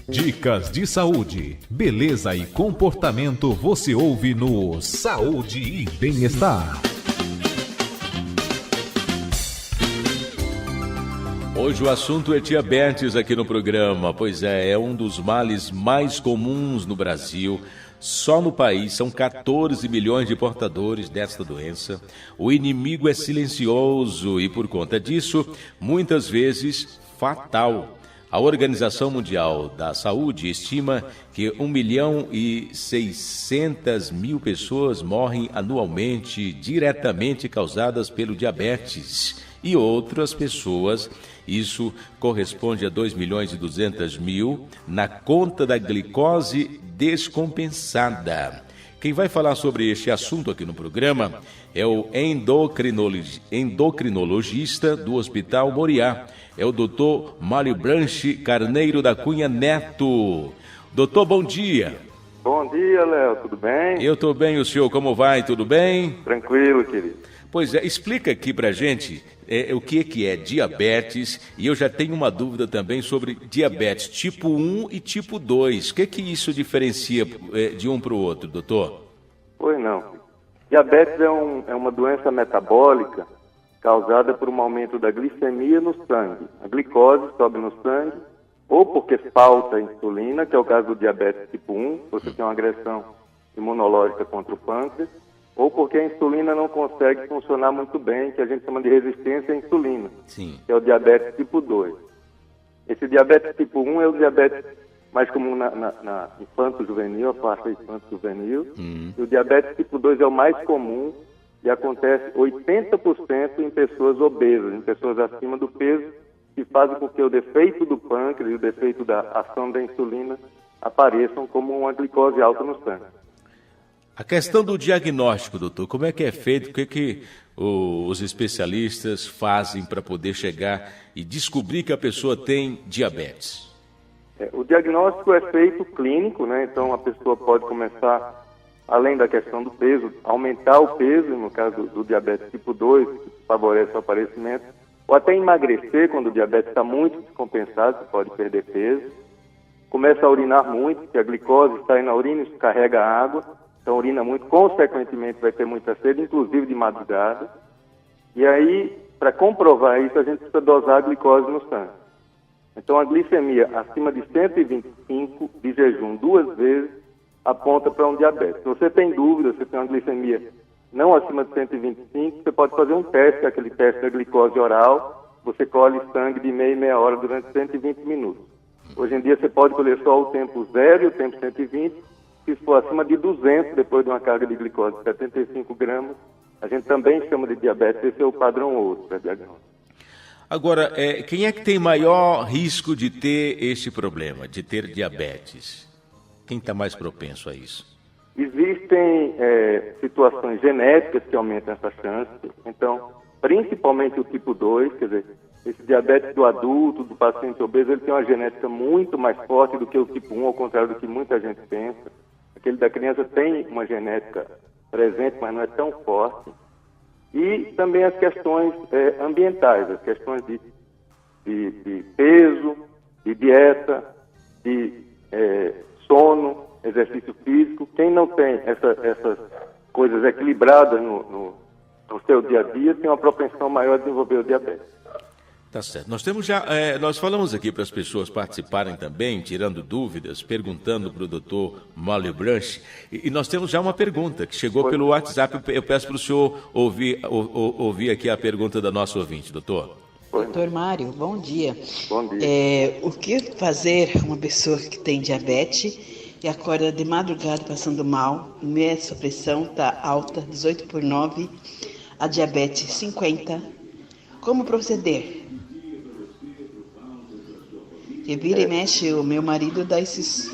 Dicas de saúde, beleza e comportamento você ouve no Saúde e Bem-Estar. Hoje o assunto é diabetes aqui no programa. Pois é um dos males mais comuns no Brasil. Só no país são 14 milhões de portadores desta doença. O inimigo é silencioso e, por conta disso, muitas vezes fatal. A Organização Mundial da Saúde estima que 1.600.000 pessoas morrem anualmente diretamente causadas pelo diabetes e outras pessoas. Isso corresponde a 2.200.000 na conta da glicose descompensada. Quem vai falar sobre este assunto aqui no programa é o endocrinologista do Hospital Moriá. É o Dr. Malibranche Carneiro da Cunha Neto. Doutor, bom dia. Bom dia, Léo. Tudo bem? Eu estou bem. O senhor como vai? Tudo bem? Tranquilo, querido. Pois é, explica aqui pra gente o que é diabetes, e eu já tenho uma dúvida também sobre diabetes tipo 1 e tipo 2. O que isso diferencia de um para o outro, doutor? Pois não. Diabetes é uma doença metabólica causada por um aumento da glicemia no sangue. A glicose sobe no sangue, ou porque falta insulina, que é o caso do diabetes tipo 1, você tem uma agressão imunológica contra o pâncreas, ou porque a insulina não consegue funcionar muito bem, que a gente chama de resistência à insulina, Sim. Que é o diabetes tipo 2. Esse diabetes tipo 1 é o diabetes mais comum na infanto-juvenil, a faixa infanto-juvenil, e o diabetes tipo 2 é o mais comum e acontece 80% em pessoas obesas, em pessoas acima do peso, que fazem com que o defeito do pâncreas e o defeito da ação da insulina apareçam como uma glicose alta no sangue. A questão do diagnóstico, doutor, como é que é feito? O que os especialistas fazem para poder chegar e descobrir que a pessoa tem diabetes? O diagnóstico é feito clínico, né? Então a pessoa pode começar, além da questão do peso, aumentar o peso, no caso do diabetes tipo 2, que favorece o aparecimento, ou até emagrecer quando o diabetes está muito descompensado, você pode perder peso. Começa a urinar muito, porque a glicose está aí na urina, isso carrega água. Então urina muito, consequentemente vai ter muita sede, inclusive de madrugada. E aí, para comprovar isso, a gente precisa dosar a glicose no sangue. Então a glicemia acima de 125 de jejum 2 vezes aponta para um diabetes. Se você tem dúvida, você tem uma glicemia não acima de 125, você pode fazer um teste, aquele teste da glicose oral, você colhe sangue de meia hora durante 120 minutos. Hoje em dia você pode colher só o tempo 0 e o tempo 120, se for acima de 200, depois de uma carga de glicose de 75 gramas, a gente também chama de diabetes, esse é o padrão ouro para diagnóstico. Agora, quem é que tem maior risco de ter este problema, de ter diabetes? Quem está mais propenso a isso? Existem situações genéticas que aumentam essa chance, então, principalmente o tipo 2, quer dizer, esse diabetes do adulto, do paciente obeso, ele tem uma genética muito mais forte do que o tipo 1, ao contrário do que muita gente pensa. Aquele da criança tem uma genética presente, mas não é tão forte. E também as questões ambientais, as questões de peso, de dieta, de sono, exercício físico. Quem não tem essas coisas equilibradas no seu dia a dia tem uma propensão maior a desenvolver o diabetes. Tá certo. Nós temos nós falamos aqui para as pessoas participarem também, tirando dúvidas, perguntando para o doutor Malibranche, e nós temos já uma pergunta que chegou pelo WhatsApp. Eu peço para o senhor ouvir aqui a pergunta da nossa ouvinte, doutor. Doutor Mário, bom dia. Bom dia. O que fazer uma pessoa que tem diabetes e acorda de madrugada passando mal, sua pressão está alta, 18/9, a diabetes 50, como proceder? E vira e mexe, o meu marido dá esses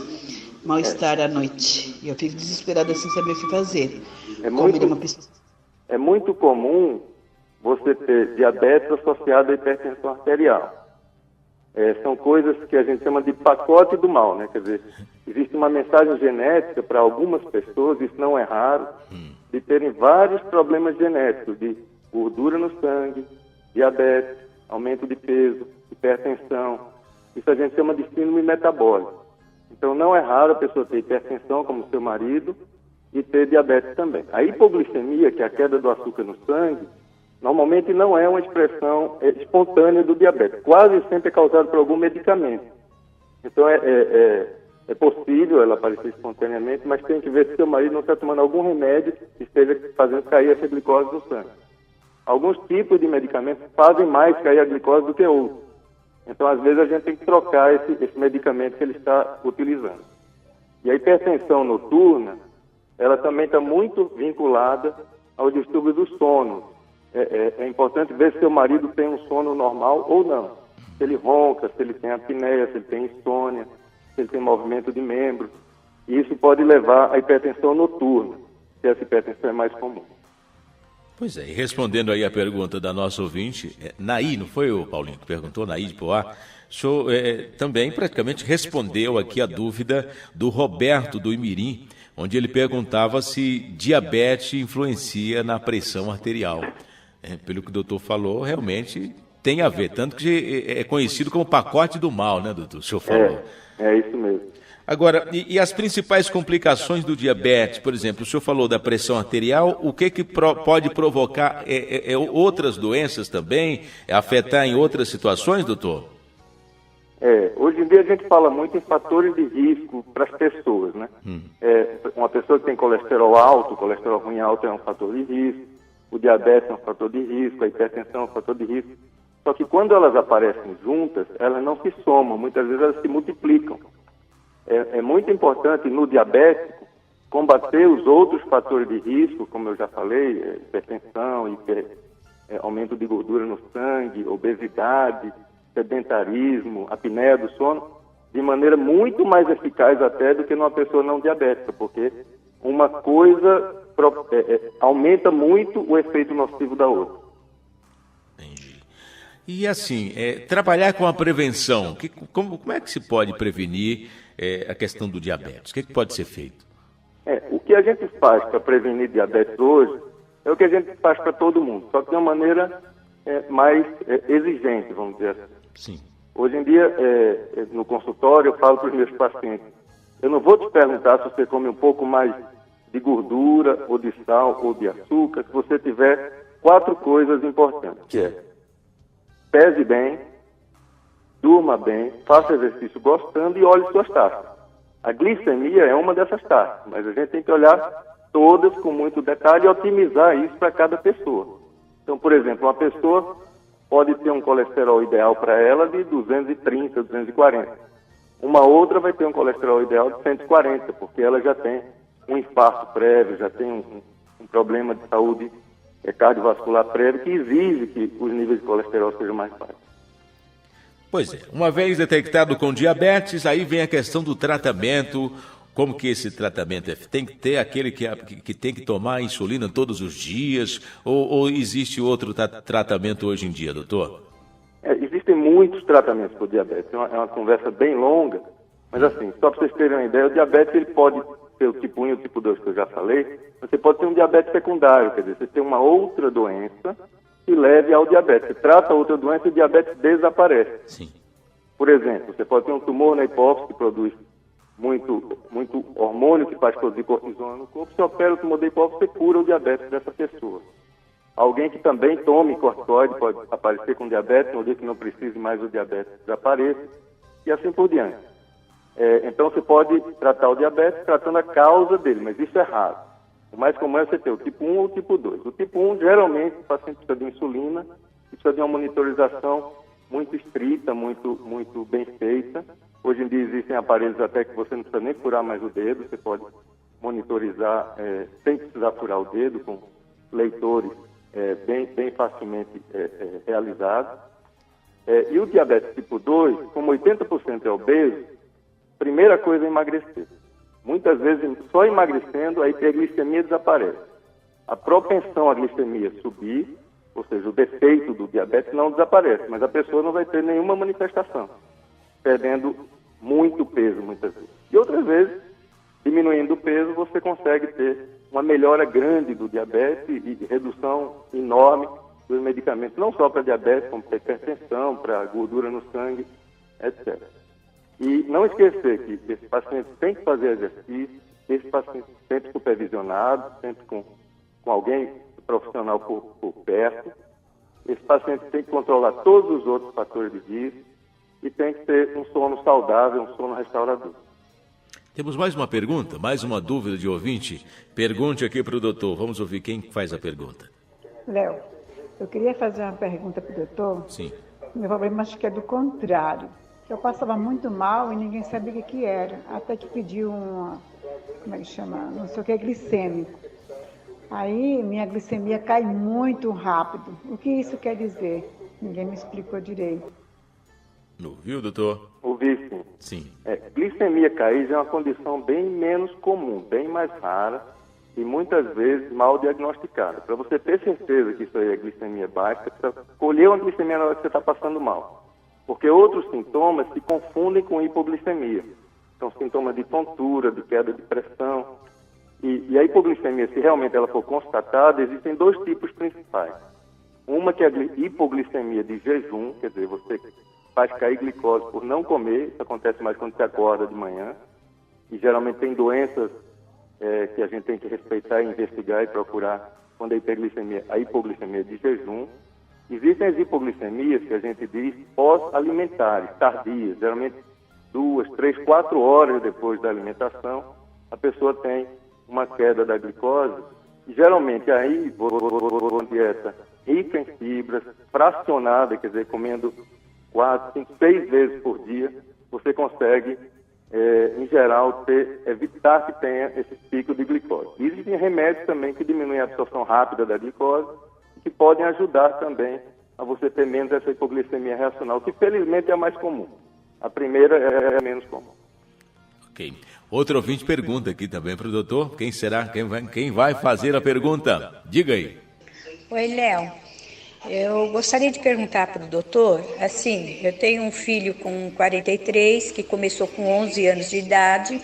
mal-estar à noite. E eu fico desesperada sem saber o que fazer. É muito comum você ter diabetes associado à hipertensão arterial. São coisas que a gente chama de pacote do mal, né? Quer dizer, existe uma mensagem genética para algumas pessoas, isso não é raro, de terem vários problemas genéticos, de gordura no sangue, diabetes, aumento de peso, hipertensão, Isso a gente chama de síndrome metabólica. Então não é raro a pessoa ter hipertensão, como seu marido, e ter diabetes também. A hipoglicemia, que é a queda do açúcar no sangue, normalmente não é uma expressão espontânea do diabetes. Quase sempre é causado por algum medicamento. Então é possível ela aparecer espontaneamente, mas tem que ver se seu marido não está tomando algum remédio que esteja fazendo cair essa glicose no sangue. Alguns tipos de medicamentos fazem mais cair a glicose do que outros. Então, às vezes, a gente tem que trocar esse medicamento que ele está utilizando. E a hipertensão noturna, ela também está muito vinculada ao distúrbio do sono. É importante ver se seu marido tem um sono normal ou não. Se ele ronca, se ele tem apneia, se ele tem insônia, se ele tem movimento de membros. E isso pode levar à hipertensão noturna, se essa hipertensão é mais comum. Pois é, e respondendo aí a pergunta da nossa ouvinte, Naí, não foi o Paulinho que perguntou, Naí de Poá, o senhor também praticamente respondeu aqui a dúvida do Roberto do Imirim, onde ele perguntava se diabetes influencia na pressão arterial. Pelo que o doutor falou, realmente tem a ver, tanto que é conhecido como pacote do mal, né, doutor? O senhor falou. É isso mesmo. Agora, e as principais complicações do diabetes, por exemplo, o senhor falou da pressão arterial, o que pode provocar outras doenças também, afetar em outras situações, doutor? Hoje em dia a gente fala muito em fatores de risco para as pessoas, né? Uma pessoa que tem colesterol alto, colesterol ruim alto é um fator de risco, o diabetes é um fator de risco, a hipertensão é um fator de risco. Só que quando elas aparecem juntas, elas não se somam, muitas vezes elas se multiplicam. É muito importante no diabético combater os outros fatores de risco, como eu já falei, hipertensão, aumento de gordura no sangue, obesidade, sedentarismo, apneia do sono, de maneira muito mais eficaz até do que numa pessoa não diabética, porque uma coisa aumenta muito o efeito nocivo da outra. Entendi. E assim, trabalhar com a prevenção, como é que se pode prevenir a questão do diabetes? O que pode ser feito? O que a gente faz para prevenir diabetes hoje é o que a gente faz para todo mundo, só que de uma maneira mais exigente, vamos dizer assim. Sim. Hoje em dia, no consultório, eu falo para os meus pacientes, eu não vou te perguntar se você come um pouco mais de gordura, ou de sal, ou de açúcar, se você tiver 4 coisas importantes, que é pese bem, durma bem, faça exercício gostando e olhe suas taxas. A glicemia é uma dessas taxas, mas a gente tem que olhar todas com muito detalhe e otimizar isso para cada pessoa. Então, por exemplo, uma pessoa pode ter um colesterol ideal para ela de 230, 240. Uma outra vai ter um colesterol ideal de 140, porque ela já tem um infarto prévio, já tem um problema de saúde cardiovascular prévio que exige que os níveis de colesterol sejam mais baixos. Pois é, uma vez detectado com diabetes, aí vem a questão do tratamento. Como que esse tratamento é? Tem que ter aquele que tem que tomar insulina todos os dias, ou existe outro tratamento hoje em dia, doutor? Existem muitos tratamentos para o diabetes, é uma conversa bem longa, mas assim, só para vocês terem uma ideia, o diabetes ele pode ter o tipo 1 e o tipo 2 que eu já falei, você pode ter um diabetes secundário, quer dizer, você tem uma outra doença que leve ao diabetes. Você trata outra doença e o diabetes desaparece. Sim. Por exemplo, você pode ter um tumor na hipófise que produz muito hormônio que faz produzir cortisona no corpo, você opera o tumor da hipófise, você cura o diabetes dessa pessoa. Alguém que também tome corticoide pode aparecer com diabetes, no dia que não precise mais o diabetes desapareça, e assim por diante. Então você pode tratar o diabetes tratando a causa dele, mas isso é raro. O mais comum é você ter o tipo 1 ou o tipo 2. O tipo 1, geralmente, o paciente precisa de insulina, precisa de uma monitorização muito estrita, muito bem feita. Hoje em dia existem aparelhos até que você não precisa nem furar mais o dedo, você pode monitorizar sem precisar furar o dedo, com leitores bem facilmente realizados. E o diabetes tipo 2, como 80% é obeso, primeira coisa é emagrecer. Muitas vezes, só emagrecendo, a hiperglicemia desaparece. A propensão à glicemia subir, ou seja, o defeito do diabetes não desaparece, mas a pessoa não vai ter nenhuma manifestação, perdendo muito peso muitas vezes. E outras vezes, diminuindo o peso, você consegue ter uma melhora grande do diabetes e redução enorme dos medicamentos, não só para diabetes, como para hipertensão, para gordura no sangue etc. E não esquecer que esse paciente tem que fazer exercício, esse paciente sempre supervisionado, sempre com alguém profissional por perto. Esse paciente tem que controlar todos os outros fatores de risco e tem que ter um sono saudável, um sono restaurador. Temos mais uma pergunta, mais uma dúvida de ouvinte. Pergunte aqui para o doutor. Vamos ouvir quem faz a pergunta. Léo, eu queria fazer uma pergunta para o doutor. Sim. Meu problema acho que é do contrário. Eu passava muito mal e ninguém sabia o que era. Até que pediu como é que chama? Não sei o que é glicêmico. Aí minha glicemia cai muito rápido. O que isso quer dizer? Ninguém me explicou direito. Ouviu, doutor? Ouvi, sim. Sim. Glicemia cair é uma condição bem menos comum, bem mais rara e muitas vezes mal diagnosticada. Para você ter certeza que isso aí é glicemia baixa, você precisa colher uma glicemia na hora que você está passando mal. Porque outros sintomas se confundem com hipoglicemia. São sintomas de tontura, de queda de pressão. E a hipoglicemia, se realmente ela for constatada, existem dois tipos principais. Uma que é a hipoglicemia de jejum, quer dizer, você faz cair glicose por não comer, isso acontece mais quando você acorda de manhã, e geralmente tem doenças que a gente tem que respeitar e investigar e procurar quando a hipoglicemia de jejum. Existem as hipoglicemias que a gente diz pós-alimentares, tardias, geralmente 2, 3, 4 horas depois da alimentação, a pessoa tem uma queda da glicose, e geralmente aí, uma dieta rica em fibras, fracionada, quer dizer, comendo 4, 5, 6 vezes por dia, você consegue, em geral, evitar que tenha esse pico de glicose. Existem remédios também que diminuem a absorção rápida da glicose e que podem ajudar também a você ter menos essa hipoglicemia reacional, que felizmente é a mais comum. A primeira é menos comum. Ok. Outro ouvinte pergunta aqui também para o doutor. Quem será? Quem vai fazer a pergunta? Diga aí. Oi, Léo. Eu gostaria de perguntar para o doutor, assim, eu tenho um filho com 43, que começou com 11 anos de idade,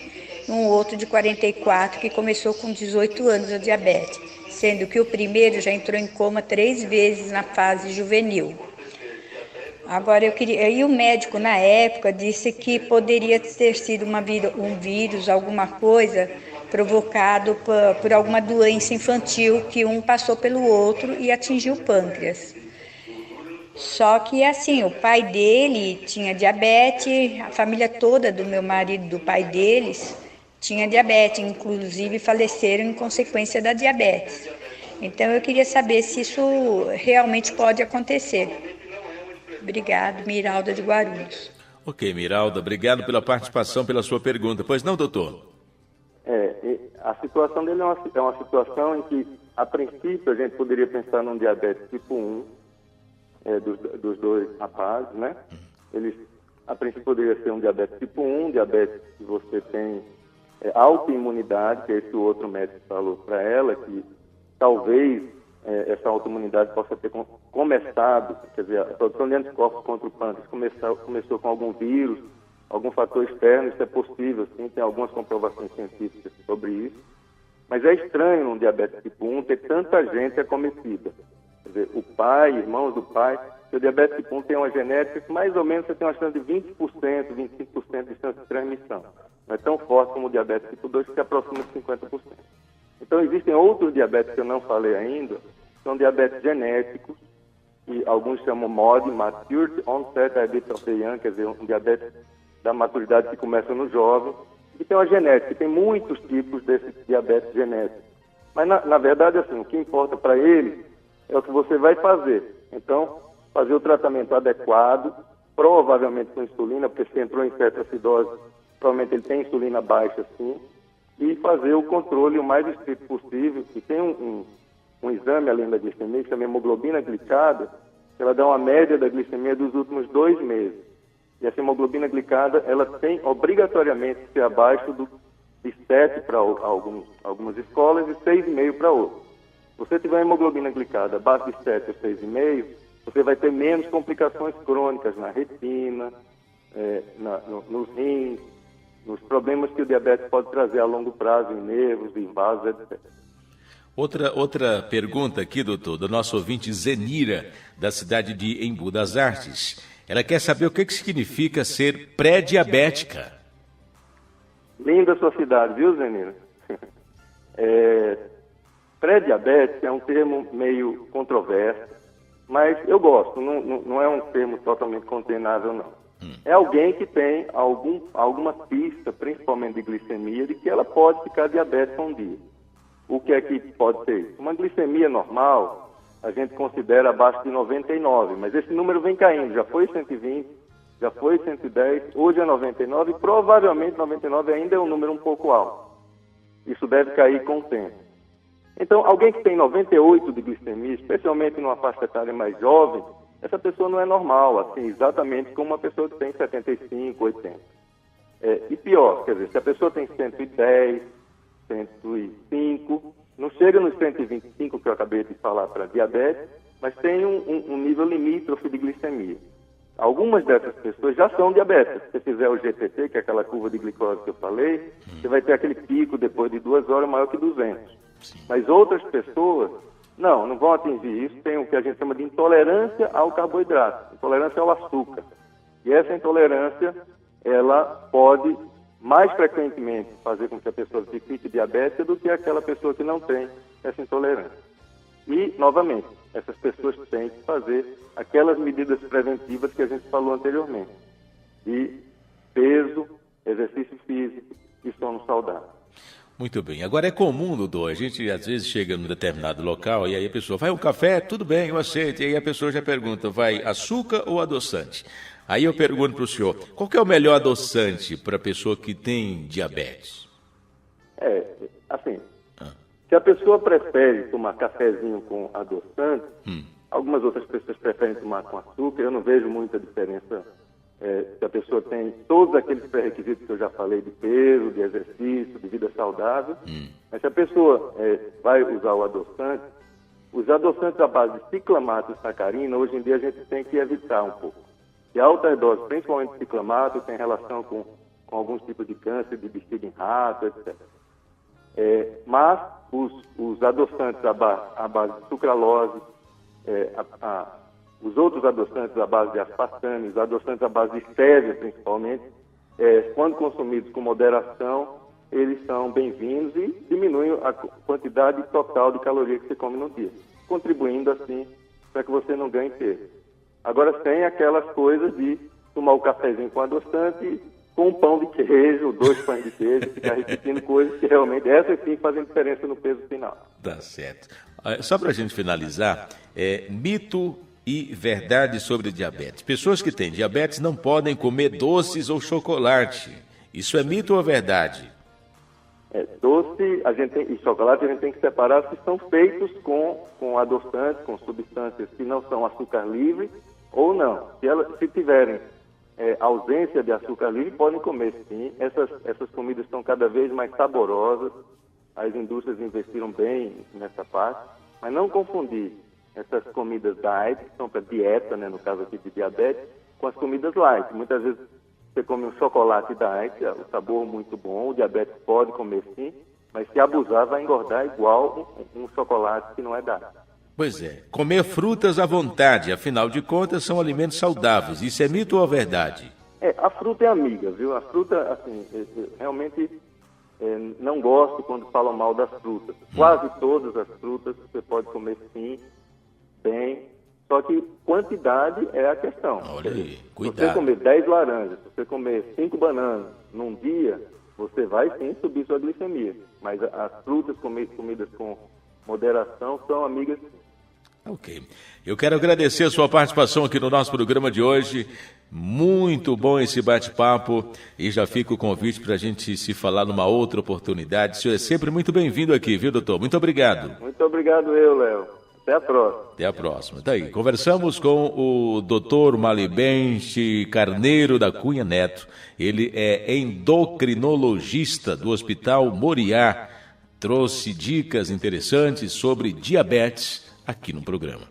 e um outro de 44, que começou com 18 anos a diabetes, sendo que o primeiro já entrou em coma 3 vezes na fase juvenil. Agora, e o médico, na época, disse que poderia ter sido um vírus, alguma coisa provocado por alguma doença infantil que um passou pelo outro e atingiu o pâncreas. Só que, assim, o pai dele tinha diabetes, a família toda do meu marido, do pai deles, tinha diabetes, inclusive faleceram em consequência da diabetes. Então, eu queria saber se isso realmente pode acontecer. Obrigado, Miralda de Guarulhos. Ok, Miralda, obrigado pela participação, pela sua pergunta. Pois não, doutor? A situação dele é uma situação em que, a princípio, a gente poderia pensar num diabetes tipo 1, dos dois rapazes, né? Eles, a princípio, poderia ser um diabetes tipo 1, diabetes que você tem autoimunidade, que é esse outro médico falou para ela, que talvez essa autoimunidade possa ter começado, quer dizer, a produção de anticorpos contra o pâncreas começou com algum vírus, algum fator externo. Isso é possível, sim, tem algumas comprovações científicas sobre isso, mas é estranho num diabetes tipo 1 ter tanta gente acometida. Quer dizer, o pai, irmãos do pai, se o diabetes tipo 1 tem uma genética que mais ou menos você tem uma chance de 20%, 25% de chance de transmissão. Não é tão forte como o diabetes tipo 2, que se aproxima de 50%. Então, existem outros diabetes que eu não falei ainda, são diabetes genéticos, que alguns chamam MOD, Mature Onset Diabetes of the Young, quer dizer, um diabetes da maturidade que começa no jovem, e tem uma genética, tem muitos tipos desse diabetes genético. Mas, na verdade, assim, o que importa para ele é o que você vai fazer. Então, fazer o tratamento adequado, provavelmente com insulina, porque se entrou em cetoacidose, provavelmente ele tem insulina baixa, sim, e fazer o controle o mais estrito possível. E tem um exame além da glicemia, que chama hemoglobina glicada, que ela dá uma média da glicemia dos últimos 2 meses. E essa hemoglobina glicada, ela tem obrigatoriamente que ser abaixo de 7 para algumas escolas e 6,5 para outras. Se você tiver uma hemoglobina glicada abaixo de 7 ou 6,5, você vai ter menos complicações crônicas na retina, nos rins, nos problemas que o diabetes pode trazer a longo prazo, em nervos, em vasos, etc. Outra pergunta aqui, doutor, do nosso ouvinte Zenira, da cidade de Embu das Artes. Ela quer saber o que significa ser pré-diabética. Linda a sua cidade, viu, Zenina? Pré-diabetes é um termo meio controverso, mas eu gosto, não é um termo totalmente condenável, não. É alguém que tem alguma pista, principalmente de glicemia, de que ela pode ficar diabética um dia. O que é que pode ser isso? Uma glicemia normal, a gente considera abaixo de 99, mas esse número vem caindo, já foi 120, já foi 110, hoje é 99 e provavelmente 99 ainda é um número um pouco alto. Isso deve cair com o tempo. Então, alguém que tem 98 de glicemia, especialmente numa faixa etária mais jovem, essa pessoa não é normal, assim, exatamente como uma pessoa que tem 75, 80. E pior, quer dizer, se a pessoa tem 110, 105, não chega nos 125 que eu acabei de falar para diabetes, mas tem um nível limítrofe de glicemia. Algumas dessas pessoas já são diabéticas. Se você fizer o GTT, que é aquela curva de glicose que eu falei, você vai ter aquele pico depois de 2 horas maior que 200. Mas outras pessoas, não vão atingir isso. Tem o que a gente chama de intolerância ao carboidrato, intolerância ao açúcar. E essa intolerância, ela pode mais frequentemente fazer com que a pessoa fique diabética do que aquela pessoa que não tem essa intolerância. E, novamente, essas pessoas têm que fazer aquelas medidas preventivas que a gente falou anteriormente. De peso, exercício físico e sono saudável. Muito bem. Agora é comum, doutor, a gente às vezes chega num determinado local e aí a pessoa vai um café, tudo bem, eu aceito. E aí a pessoa já pergunta, vai açúcar ou adoçante? Aí eu pergunto para o senhor, qual que é o melhor adoçante para a pessoa que tem diabetes? Se a pessoa prefere tomar cafezinho com adoçante, algumas outras pessoas preferem tomar com açúcar, eu não vejo muita diferença. Se a pessoa tem todos aqueles pré-requisitos que eu já falei, de peso, de exercício, de vida saudável, mas se a pessoa vai usar o adoçante, os adoçantes à base de ciclamato e sacarina, hoje em dia a gente tem que evitar um pouco. E a alta dose, principalmente ciclamato, tem relação com alguns tipos de câncer, de bexiga em rato, etc. Mas os adoçantes à base de sucralose, os outros adoçantes à base de aspartame, os adoçantes à base de stevia, principalmente, quando consumidos com moderação, eles são bem-vindos e diminuem a quantidade total de caloria que você come no dia, contribuindo, assim, para que você não ganhe peso. Agora, tem aquelas coisas de tomar o cafezinho com adoçante com um pão de queijo, 2 pães de queijo, ficar repetindo coisas que realmente, essas sim, fazem diferença no peso final. Tá certo. Só para a gente finalizar, mito e verdade sobre diabetes. Pessoas que têm diabetes não podem comer doces ou chocolate. Isso é mito ou verdade? Doce e chocolate a gente tem que separar se são feitos com adoçantes, com substâncias que não são açúcar livre ou não. Se tiverem ausência de açúcar livre, podem comer sim. Essas comidas estão cada vez mais saborosas. As indústrias investiram bem nessa parte, mas não confundir essas comidas diet, que são para dieta, né, no caso aqui de diabetes, com as comidas light. Muitas vezes você come um chocolate diet, o sabor muito bom, o diabetes pode comer sim, mas se abusar vai engordar igual um chocolate que não é diet. Pois é, comer frutas à vontade, afinal de contas são alimentos saudáveis, isso é mito ou verdade? A fruta é amiga, viu? A fruta, assim, eu realmente não gosto quando falam mal das frutas. Quase todas as frutas você pode comer sim, bem, só que quantidade é a questão. Olha aí, cuidado. Se você comer 10 laranjas, se você comer 5 bananas num dia, você vai sim subir sua glicemia. Mas as frutas comidas com moderação são amigas. Ok. Eu quero agradecer a sua participação aqui no nosso programa de hoje. Muito bom esse bate-papo e já fica o convite para a gente se falar numa outra oportunidade. O senhor é sempre muito bem-vindo aqui, viu, doutor? Muito obrigado. Muito obrigado eu, Léo. Até a próxima. Até a próxima. Tá aí. Conversamos com o doutor Malibenche Carneiro da Cunha Neto. Ele é endocrinologista do Hospital Moriá. Trouxe dicas interessantes sobre diabetes aqui no programa.